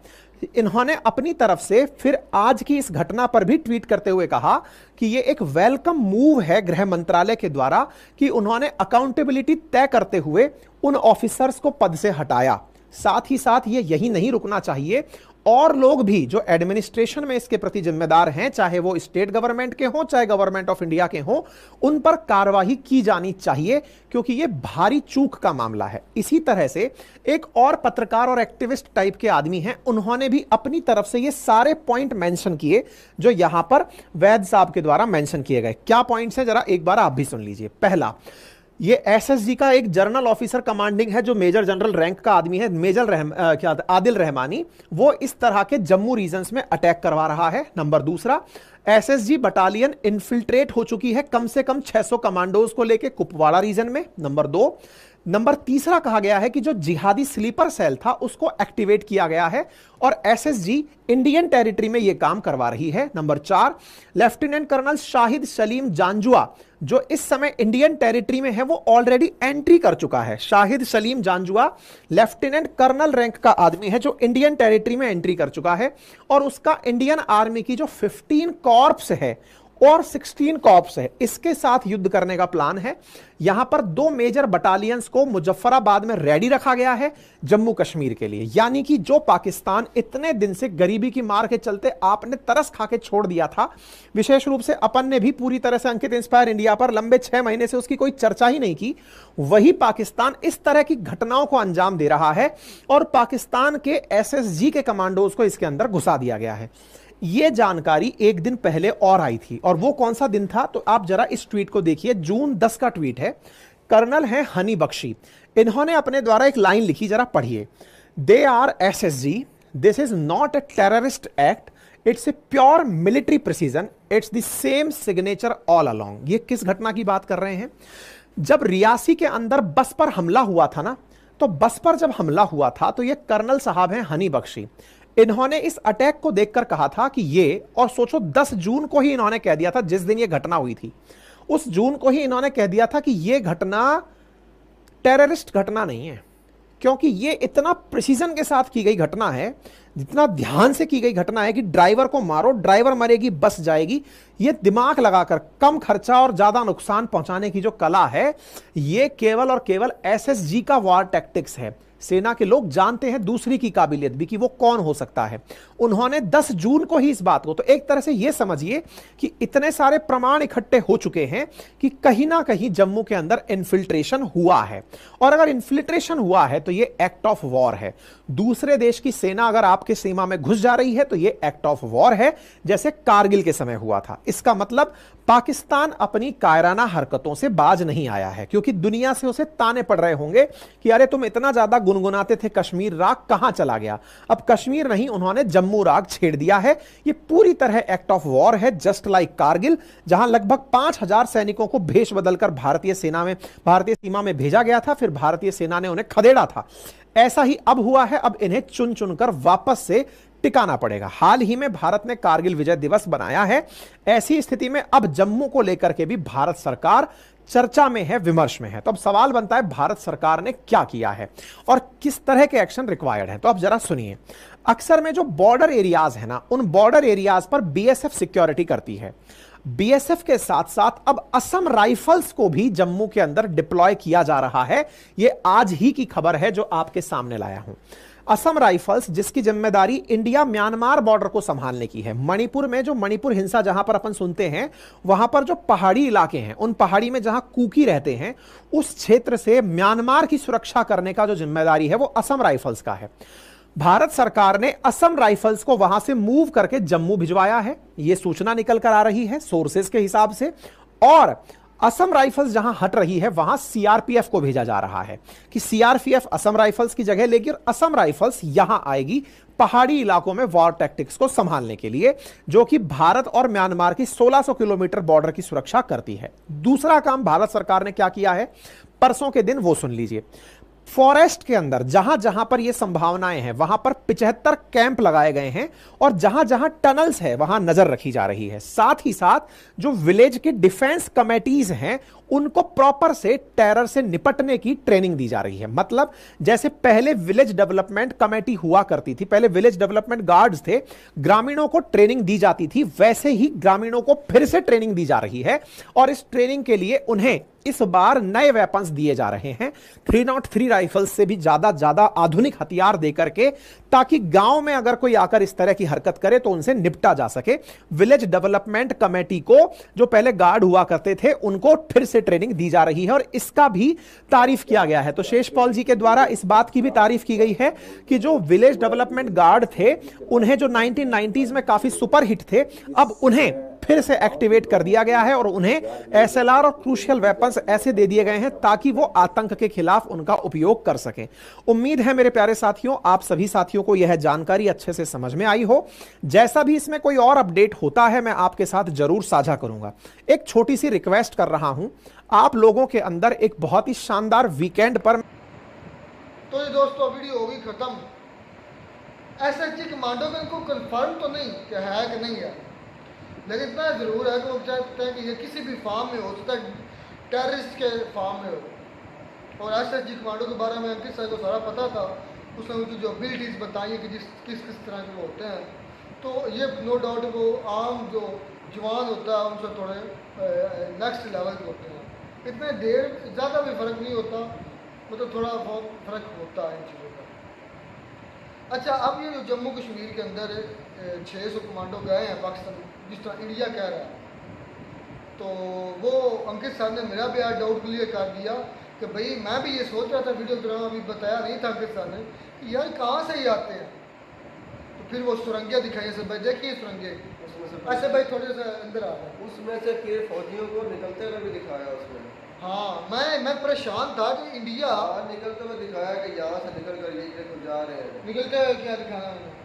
इन्होंने अपनी तरफ से फिर आज की इस घटना पर भी ट्वीट करते हुए कहा कि यह एक वेलकम मूव है गृह मंत्रालय के द्वारा कि उन्होंने अकाउंटेबिलिटी तय करते हुए उन ऑफिसर्स को पद से हटाया। साथ ही साथ ये यही नहीं रुकना चाहिए, और लोग भी जो एडमिनिस्ट्रेशन में इसके प्रति जिम्मेदार हैं, चाहे वो स्टेट गवर्नमेंट के हों चाहे गवर्नमेंट ऑफ इंडिया के हों, उन पर कार्रवाई की जानी चाहिए, क्योंकि ये भारी चूक का मामला है। इसी तरह से एक और पत्रकार और एक्टिविस्ट टाइप के आदमी हैं, उन्होंने भी अपनी तरफ से ये सारे पॉइंट मेंशन किए जो यहां पर वैद साहब के द्वारा मेंशन किए गए। क्या पॉइंट्स हैं जरा एक बार आप भी सुन लीजिए। पहला, ये एसएसजी का एक जनरल ऑफिसर कमांडिंग है जो मेजर जनरल रैंक का आदमी है, आदिल रहमानी, वो इस तरह के जम्मू रीजन्स में अटैक करवा रहा है। नंबर दूसरा, एसएसजी बटालियन इन्फिल्ट्रेट हो चुकी है कम से कम 600 कमांडोज को लेकर कुपवाड़ा रीजन में। नंबर दो। नंबर तीसरा कहा गया है कि जो जिहादी स्लीपर सेल था उसको एक्टिवेट किया गया है और एसएसजी इंडियन टेरिटरी में यह काम करवा रही है। नंबर चार, लेफ्टिनेंट कर्नल शाहिद सलीम जांजुआ जो इस समय इंडियन टेरिटरी में है वो ऑलरेडी एंट्री कर चुका है। Shahid Saleem Janjua lieutenant colonel rank का आदमी है जो इंडियन टेरिटरी में एंट्री कर चुका है, और उसका इंडियन आर्मी की जो 15 कॉर्प्स है और 16 कॉर्प्स है, इसके साथ युद्ध करने का प्लान है। यहां पर 2 मेजर बटालियंस को मुजफ्फराबाद में रेडी रखा गया है जम्मू कश्मीर के लिए। यानी कि जो पाकिस्तान इतने दिन से गरीबी की मार के चलते आपने तरस खा के छोड़ दिया था, विशेष रूप से अपन ने भी पूरी तरह से अंकित इंस्पायर इंडिया पर लंबे 6 महीने से उसकी कोई चर्चा ही नहीं की, वही पाकिस्तान इस तरह की घटनाओं को अंजाम दे रहा है और पाकिस्तान के एसएसजी के कमांडोज को इसके अंदर घुसा दिया गया है। यह जानकारी एक दिन पहले और आई थी, और वो कौन सा दिन था तो आप जरा इस ट्वीट को देखिए। जून 10 का ट्वीट है, कर्नल है हनी बख्शी, इन्होंने अपने द्वारा एक लाइन लिखी, जरा पढ़िए। They are SSG, this is not a terrorist act, it's a pure military precision, it's the same signature all along. ये किस घटना की बात कर रहे हैं? जब रियासी के अंदर बस पर हमला हुआ था ना, तो बस पर जब हमला हुआ था तो ये कर्नल साहब हैं हनी बख्शी, इन्होंने इस अटैक को देखकर कहा था कि ये, और सोचो 10 जून को ही इन्होंने कह दिया था, जिस दिन ये घटना हुई थी उस जून को ही इन्होंने कह दिया था कि ये घटना टेररिस्ट घटना नहीं है, क्योंकि ये इतना प्रिसीजन के साथ की गई घटना है, जितना ध्यान से की गई घटना है कि ड्राइवर को मारो, ड्राइवर मरेगी, बस जाएगी। ये दिमाग लगाकर कम खर्चा और ज्यादा नुकसान पहुंचाने की जो कला है, ये केवल और केवल एसएसजी का वॉर टैक्टिक्स है। सेना के लोग जानते हैं दूसरी की काबिलियत भी कि वो कौन हो सकता है। उन्होंने 10 जून को ही इस बात को, तो एक तरह से ये समझिए कि इतने सारे प्रमाण इकट्ठे हो चुके हैं कि कहीं ना कहीं जम्मू के अंदर इन्फिल्ट्रेशन हुआ है, और अगर इन्फिल्ट्रेशन हुआ है तो ये एक्ट ऑफ वॉर है। दूसरे देश की सेना अगर आपके सीमा में घुस जा रही है तो ये एक्ट ऑफ वॉर है, जैसे कारगिल के समय हुआ था। इसका मतलब पाकिस्तान अपनी कायराना हरकतों से बाज नहीं आया है, क्योंकि दुनिया से उसे ताने पड़ रहे होंगे कि अरे तुम इतना ज्यादा गुनगुनाते थे कश्मीर राग, कहां चला गया? अब कश्मीर नहीं, उन्होंने जम्मू राग छेड़ दिया है। ये पूरी तरह एक्ट ऑफ वॉर है, जस्ट लाइक कारगिल, जहां लगभग 5000 सैनिकों को भेष बदलकर भारतीय सीमा में भेजा गया था, फिर भारतीय सेना ने उन्हें खदेड़ा था। ऐसा ही अब हुआ है, अब इन्हें चुन चुनकर वापस से टिकाना पड़ेगा। हाल ही में भारत ने कारगिल विजय दिवस बनाया है, ऐसी स्थिति में अब जम्मू को लेकर के भी भारत सरकार चर्चा में है, विमर्श में है। तो अब सवाल बनता है भारत सरकार ने क्या किया है और किस तरह के एक्शन रिक्वायर्ड है। तो अब जरा सुनिए। अक्सर में जो बॉर्डर एरियाज है ना, उन बॉर्डर एरियाज पर बीएसएफ सिक्योरिटी करती है। बीएसएफ के साथ साथ अब असम राइफल्स को भी जम्मू के अंदर डिप्लॉय किया जा रहा है। यह आज ही की खबर है जो आपके सामने लाया हूं। असम राइफल्स, जिसकी जिम्मेदारी इंडिया म्यांमार बॉर्डर को संभालने की है। मणिपुर में जो मणिपुर हिंसा जहां पर अपन सुनते हैं, वहां पर जो पहाड़ी इलाके हैं, उन पहाड़ी में जहां कुकी रहते हैं, उस क्षेत्र से म्यांमार की सुरक्षा करने का जो जिम्मेदारी है वो असम राइफल्स का है। भारत सरकार ने असम राइफल्स को वहां से मूव करके जम्मू भिजवाया है, यह सूचना निकल कर आ रही है सोर्सेज के हिसाब से। और असम राइफल्स जहां हट रही है वहां सीआरपीएफ को भेजा जा रहा है कि सीआरपीएफ असम राइफल्स की जगह लेगी और असम राइफल्स यहां आएगी पहाड़ी इलाकों में वॉर टैक्टिक्स को संभालने के लिए, जो कि भारत और म्यांमार की 1600 किलोमीटर बॉर्डर की सुरक्षा करती है। दूसरा काम भारत सरकार ने क्या किया है, परसों के दिन वो सुन लीजिए। फॉरेस्ट के अंदर जहां जहां पर ये संभावनाएं हैं वहां पर 75 कैंप लगाए गए हैं और जहां जहां टनल्स है वहां नजर रखी जा रही है। साथ ही साथ जो विलेज के डिफेंस कमेटीज हैं उनको प्रॉपर से टेरर से निपटने की ट्रेनिंग दी जा रही है। मतलब जैसे पहले विलेज डेवलपमेंट कमेटी हुआ करती थी, पहले विलेज डेवलपमेंट गार्ड्स थे, ग्रामीणों को ट्रेनिंग दी जाती थी, वैसे ही ग्रामीणों को फिर से ट्रेनिंग दी जा रही है। और इस ट्रेनिंग के लिए उन्हें इस बार नए वेपन्स दिए जा रहे हैं, 303 राइफल्स से भी ज्यादा आधुनिक हथियार देकर के, ताकि गांव में अगर कोई आकर इस तरह की हरकत करे तो उनसे निपटा जा सके। विलेज डेवलपमेंट कमेटी को, जो पहले गार्ड हुआ करते थे, उनको फिर से ट्रेनिंग दी जा रही है और इसका भी तारीफ किया गया है। तो शेषपाल जी के द्वारा इस बात की भी तारीफ की गई है कि जो विलेज डेवलपमेंट गार्ड थे, उन्हें जो 1990s में काफी सुपर हिट थे, अब उन्हें फिर से एक्टिवेट कर दिया गया है और उन्हें एसएलआर और क्रूशियल वेपन्स ऐसे दे दिए गए हैं ताकि वो आतंक के खिलाफ उनका उपयोग कर सकें। उम्मीद है मेरे प्यारे साथियों, आप सभी साथियों को यह जानकारी अच्छे से समझ में आई हो। जैसा भी इसमें कोई और अपडेट होता है मैं आपके साथ जरूर साझा करूंगा। एक छोटी सी रिक्वेस्ट कर रहा हूं आप लोगों के अंदर, एक बहुत ही शानदार वीकेंड पर। तो ये दोस्तों वीडियो होगी खत्म। एसएसजी कमांडो में इनको कंफर्म तो नहीं कि है कि नहीं है, लेकिन इतना ज़रूर है कि वो चाहते हैं कि ये किसी भी फार्म में हो, सकता है टेररिस्ट के फार्म में हो। और एसएसजी कमांडो के बारे में अंकित साहब को सारा पता था, उसने उनकी जो एबिलिटीज़ बताई हैं कि किस तरह के वो होते हैं। तो ये नो डाउट वो आम जो जवान होता है उनसे थोड़े नेक्स्ट लेवल के होते हैं। इतने देर ज़्यादा भी फ़र्क नहीं होता, मतलब थोड़ा बहुत फ़र्क होता है इन चीज़ों का। अच्छा, अब ये जो जम्मू कश्मीर के अंदर 600 कमांडो गए हैं पाकिस्तान, जिस तरह इंडिया कह रहा है, तो वो अंकित साहब ने मेरा भी आज डाउट क्लियर कर दिया कि भाई मैं भी ये सोच रहा था वीडियो के दौरान, अभी बताया नहीं था अंकित साहब ने कि यार कहाँ से ही आते हैं। तो फिर वो सुरंगियाँ दिखाई ऐसे भाई, देखिए सुरंगे ऐसे भाई थोड़े से अंदर आ गए, उसमें से फिर फौजियों को निकलते हुए भी दिखाया उसमें। हाँ, मैं परेशान था कि इंडिया निकलते हुए दिखाया कि यहाँ से निकल कर ये देखो जा रहे हैं, निकलते हुए क्या दिखाना उन्हें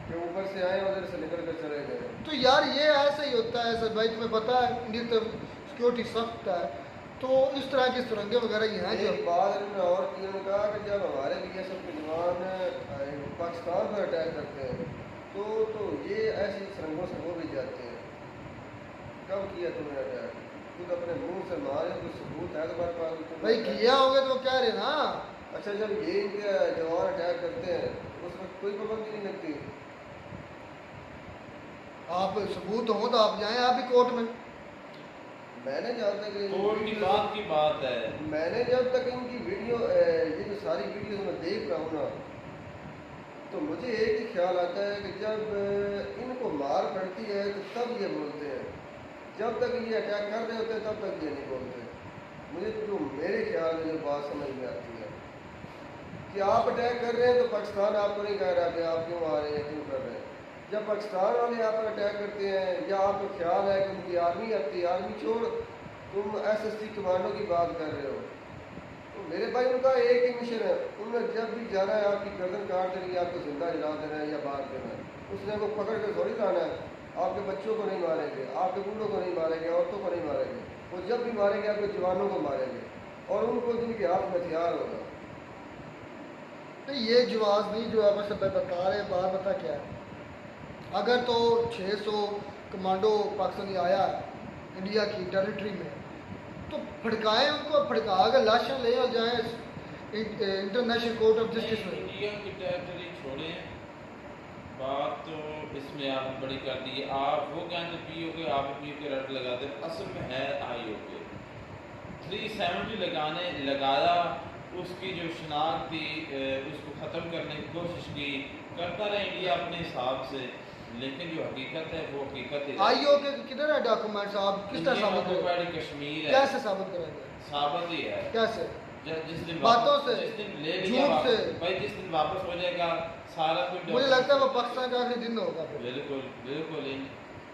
कि ऊपर से आए उधर से निकल कर चले गए। तो यार ये ऐसा ही होता है सर भाई, तुम्हें पता है इंडिया तो सिक्योरिटी सख्त है, तो इस तरह की सुरंगें वगैरह ही हैं जो बाद में और की कहा कि जब हमारे BSF के जवान पाकिस्तान पर अटैक करते हैं तो ये ऐसी सुरंगों से वो भी जाते हैं। कब किया तुमने अटैक? खुद अपने मुंह से मारे, कुछ सबूत है तुम्हारे पास? भाई किया होगा तो वो कह रहे ना। अच्छा, जब ये इनके जवान अटैक करते हैं उस वक्त कोई पाबंदी नहीं लगती? आप सबूत हो तो आप जाएं, आप भी कोर्ट में। मैंने जब तक कोर्ट की बात है, मैंने जब तक इनकी वीडियो ये जो सारी वीडियो मैं देख रहा हूँ ना, तो मुझे एक ही ख्याल आता है कि जब इनको मार पड़ती है तो तब ये बोलते हैं, जब तक ये अटैक कर रहे होते हैं तब तक ये नहीं बोलते। मुझे जो मेरे ख्याल में जो बात समझ में आती है कि आप अटैक कर रहे हैं तो पाकिस्तान आपको नहीं कह रहा कि आप क्यों आ रहे हैं, क्यों कर रहे हैं। जब पाकिस्तान वाले यहाँ पर अटैक करते हैं या आपको ख्याल है कि उनकी आर्मी आती है, आर्मी छोड़ तुम SSG कमांडो की बात कर रहे हो, तो मेरे भाई उनका एक ही मिशन है, उन्हें जब भी जाना है आपकी गर्दन काट देनी है, आपको जिंदा जला देना है या बात देना है। उसने को पकड़ कर थोड़ी लाना है, आपके बच्चों को नहीं मारेंगे, आपके बूढ़ों को नहीं मारेंगे, औरतों को नहीं मारेंगे, वो जब भी मारेंगे आपके जवानों को मारेंगे और उनको जिनके हाथ में हथियार होगा। नहीं, ये जवाब नहीं जो आप सब बता रहे, बात बता क्या है। अगर तो 600 कमांडो पाकिस्तानी आया इंडिया की टेरिटरी में, तो फड़काएं उनको, फड़का कर लाशें ले और जाएं इंटरनेशनल कोर्ट ऑफ जस्टिस में। इंडिया की टेरिटरी छोड़े, बात तो इसमें आप बड़ी कर दी। आप वो कहते POK, आप POK रट लगाते, असल में है IOK। 370 लगाया, उसकी जो शनाख्त थी उसको ख़त्म करने की कोशिश की, करता रहे इंडिया अपने हिसाब से, लेकिन जो हकीकत है वो हकीकत है। IOK किधर है डॉक्यूमेंट्स, आप किस तरह साबित करेंगे? कश्मीर है, कैसे साबित करेंगे? साबित ही है कैसे? जिस दिन बातों से, जिस दिन ले झूठ लिया से। भाई, जिस दिन वापस हो जाएगा सारा कुछ। मुझे लगता है वो पाकिस्तान का आखिरी दिन होगा फिर। बिल्कुल बिल्कुल।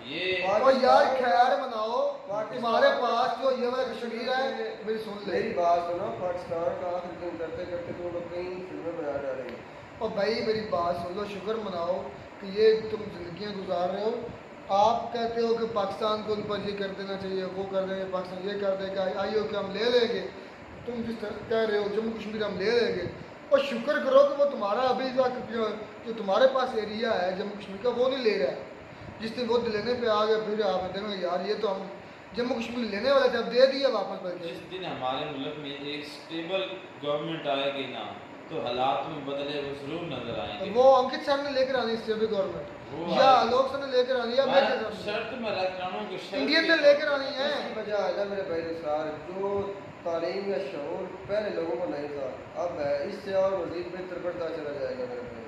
ये और यार खैर मनाओ, तुम्हारे पास जो ये वाला कश्मीर है, मेरी सुन ले, मेरी बात सुनो, पाकिस्तान का आखिरी दिन करते करते तो लोग कई फिल्में बना डालेंगे। और भाई मेरी बात सुन लो, शुक्र मनाओ कि ये तुम जिंदगियां गुजार रहे हो। आप कहते हो कि पाकिस्तान को उन पर ये कर देना चाहिए, वो कर देंगे, पाकिस्तान ये कर देगा, आईओ के हम ले लेंगे। तुम जिस तरह कह रहे हो जम्मू कश्मीर हम ले लेंगे, और शुक्र करो कि वो तुम्हारा अभी तक जो तुम्हारे पास एरिया है जम्मू कश्मीर का वो नहीं ले रहा है। जिस दिन वो लेने पे आ गया फिर आप देखेंगे यार ये तो हम जम्मू कश्मीर लेने वाले थे, अब दे दिया वापस करके। जिस दिन हमारे मुल्क में एक स्टेबल गवर्नमेंट आएगी ना तो हालात में बदले वो जरूर नजर आएंगे। वो अंकित सर ने लेकर आनी स्टेबल गवर्नमेंट, वो या आएगी। आलोक सर ने लेकर आनी, या मैं क्या शर्त में रख रहा हूँ कि शर्त इंडियन ने के- लेकर आनी है। इसकी वजह है ना मेरे भाई निसार, जो तालीम या शऊर पहले लोगों को नहीं था, अब है, इससे और मजीद बेहतर बढ़ता चला जाएगा मेरे भाई।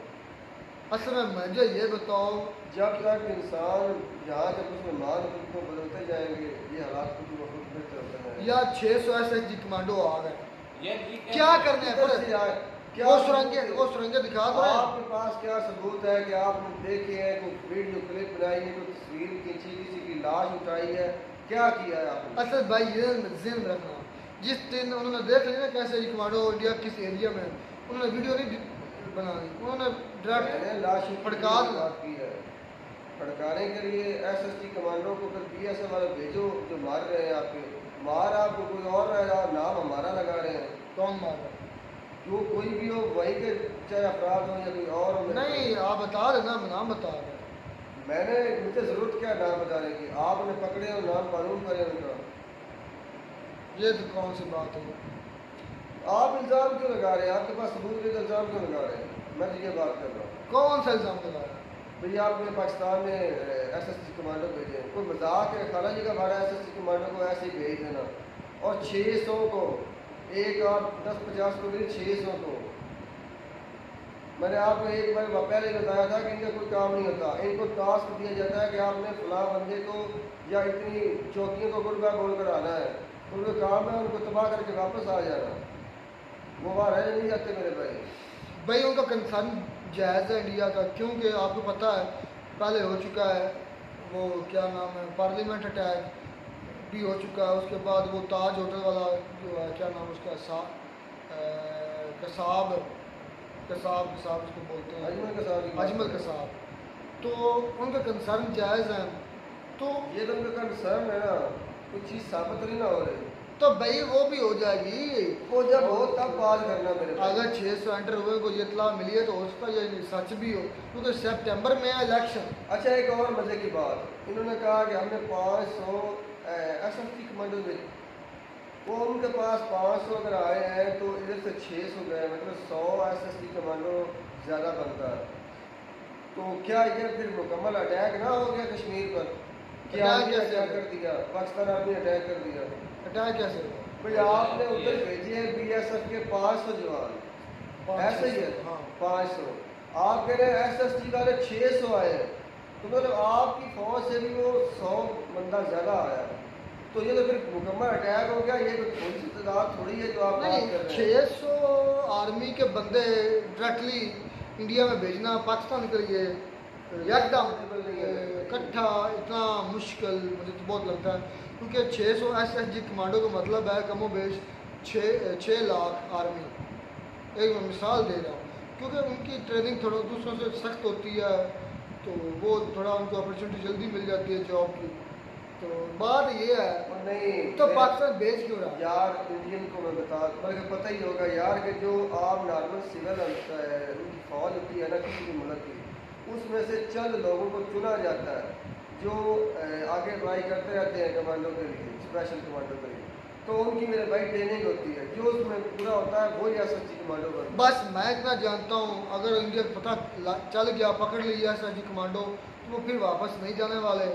असल में मुझे ये बताओ, जब तक इंसान जहाँ तक उसमें मान खुद को बदलते जाएंगे, ये हालात खुद ब खुद बेहतर होते जाएंगे। या 600 SSG कमांडो आ गए, यार ये क्या करने हैं किधर से फिर? आए? क्या वो सबूत सुरंगे दिखा है? दो। आपके पास क्या सबूत है कि आपने देखे है, कोई वीडियो क्लिप बनाई है, कोई तस्वीर खींची, किसी की लाश उठाई है, क्या किया है आपने? असल भाई ये ज़हन रखना, जिस दिन उन्होंने देख लिया ना कैसे ये कमांडो इंडिया किस एरिया में, उन्होंने वीडियो नहीं बनानी, उन्होंने मैंने डायरेक्ट लाश फड़का की दिया। बात की है। फड़काने के लिए SSG कमांडो को फिर BSF वाले भेजो जो मार रहे हैं आपके, मार आपको कोई और रहा है, नाम हमारा लगा रहे हैं। कौन मार रहा है? जो कोई भी हो वही के, चाहे अपराध हो या कोई और हो। नहीं आप बता देना, मैं नाम बता रहा मैंने, मुझे जरूरत क्या नाम बताने की, आपने पकड़े और नाम मालूम करे उनका। ये तो कौन सी बात है? आप इल्ज़ाम क्यों लगा रहे हैं? आपके पास सबूत है तो इल्ज़ाम क्यों लगा रहे हैं? मैं तो ये बात कर रहा हूँ। कौन सा इल्ज़ाम लगा रहा है? भैया आपने पाकिस्तान में SSG कमांडो भेजे, कोई मजाक है? खाला जी का भाड़ा SSG कमांडो को ऐसे ही भेज देना, और 600 को, एक और 10-50 को नहीं, 600 को। मैंने आपको एक बार पहले बताया था कि इनका कोई काम नहीं होता, इनको टास्क दिया जाता है कि आपने फलां बंदे को या इतनी चौकियों को गुड़गा बोल कर आना है, उनका काम है उनको तबाह करके वापस आ जाना। वो वहाँ रह नहीं जाते मेरे भाई। भाई उनका कंसर्न जायज़ है इंडिया का, क्योंकि आपको पता है पहले हो चुका है वो क्या नाम है, पार्लियामेंट अटैक भी हो चुका है, उसके बाद वो ताज होटल वाला जो है क्या नाम उसका कसाब उसको बोलते हैं, अजमल कसाब की बात अजमल करें। कसाब, तो उनका कंसर्न जायज़ है। तो ये तो उनका कंसर्न है ना, कुछ चीज़ साबित नहीं ना हो रही, तो भाई वो भी हो जाएगी। वो जब हो तब बात करना मेरे भाई। अगर 600 एंटर हुए को ये इतला मिली है तो हो सकता है ये सच भी हो, क्योंकि सितंबर में है इलेक्शन। अच्छा एक और मजे की बात, इन्होंने कहा कि हमने 500 SSG कमांडो भेजे, वो उनके पास 500 अगर आए हैं तो इधर से 600 गए, मतलब 100 SSG कमांडो ज़्यादा बनता है। तो क्या ये फिर मुकम्मल अटैक ना हो गया कश्मीर पर? क्या अटैक आर्मी कैसे अटैक कर दिया, पाकिस्तान आर्मी अटैक कर दिया? अटैक कैसे हुआ? भाई आपने उधर भेजे हैं BSF के 500 जवान, ऐसे ही है। हाँ 500 आप कह रहे हैं SSG वाले 600 आए हैं, तो मतलब आपकी फौज से भी वो 100 बंदा ज़्यादा आया, तो ये तो फिर मुकम्मल अटैक हो गया। ये तो थोड़ी सी तादाद थोड़ी है जो आप बात नहीं, कर रहे हैं। 600 आर्मी के बंदे डायरेक्टली इंडिया में भेजना पाकिस्तान के लिए एकदम इकट्ठा इतना मुश्किल मुझे तो बहुत लगता है, क्योंकि 600 SSG कमांडो का मतलब है कमो बेश 6 लाख आर्मी। एक मैं मिसाल दे रहा हूँ, क्योंकि उनकी ट्रेनिंग थोड़ा दूसरों से सख्त होती है, तो वो थोड़ा उनको अपॉर्चुनिटी जल्दी मिल जाती है जॉब की। तो बात ये है, और नहीं तो पाकिस्तान भेज क्यों रहा है? यार इंडियन को मैं बता, बल्कि पता ही होगा यार कि जो आप नॉर्मल सिविल उनकी फौज होती है ना किसी भी मुल्क की, उसमें से चंद लोगों को चुना जाता है जो आगे ट्राई करते रहते हैं कमांडो के लिए, स्पेशल कमांडो के लिए। तो उनकी मेरे भाई ट्रेनिंग होती है, जो उसमें पूरा होता है वही SSG कमांडो बनता है। बस मैं इतना जानता हूँ, अगर इंडिया को पता चल गया, पकड़ लिया SSG कमांडो, तो वो फिर वापस नहीं जाने वाले।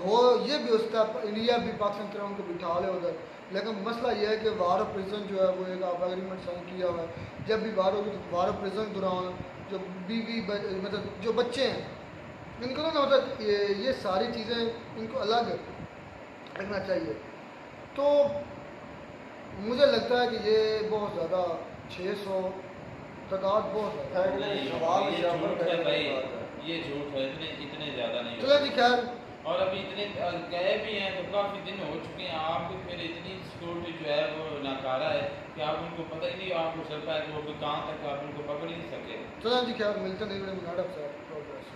हो ये भी हो सकता है इंडिया भी पाकिस्तान की तरह उनको बिठा ले उधर, लेकिन मसला ये है कि वार ऑफ प्रिजन जो है वो एक आप एग्रीमेंट साइन किया हुआ है, जब भी वार होगी तो वार ऑफ प्रिजन दौरान जो बीवी मतलब जो बच्चे हैं इनको ना मतलब ये सारी चीज़ें इनको अलग रखना चाहिए। तो मुझे लगता है कि ये बहुत ज़्यादा 600 तादाद बहुत ज़्यादा। नहीं, सवाल ये यहाँ पर झूठ है करने भाई, की बात है। ये झूठ है, इतने इतने ज्यादा नहीं चलो जी खैर, और अभी इतने गए भी हैं तो काफ़ी दिन हो चुके हैं, आपको फिर इतनी सिक्योरिटी जो है वो नाकारा है कि आप उनको पता ही नहीं, आपको चल पाए कि वो कहाँ तक आप उनको पकड़ ही नहीं सके। चलो जी खैर मिलते हैं नई वीडियो में। प्रोग्रेस।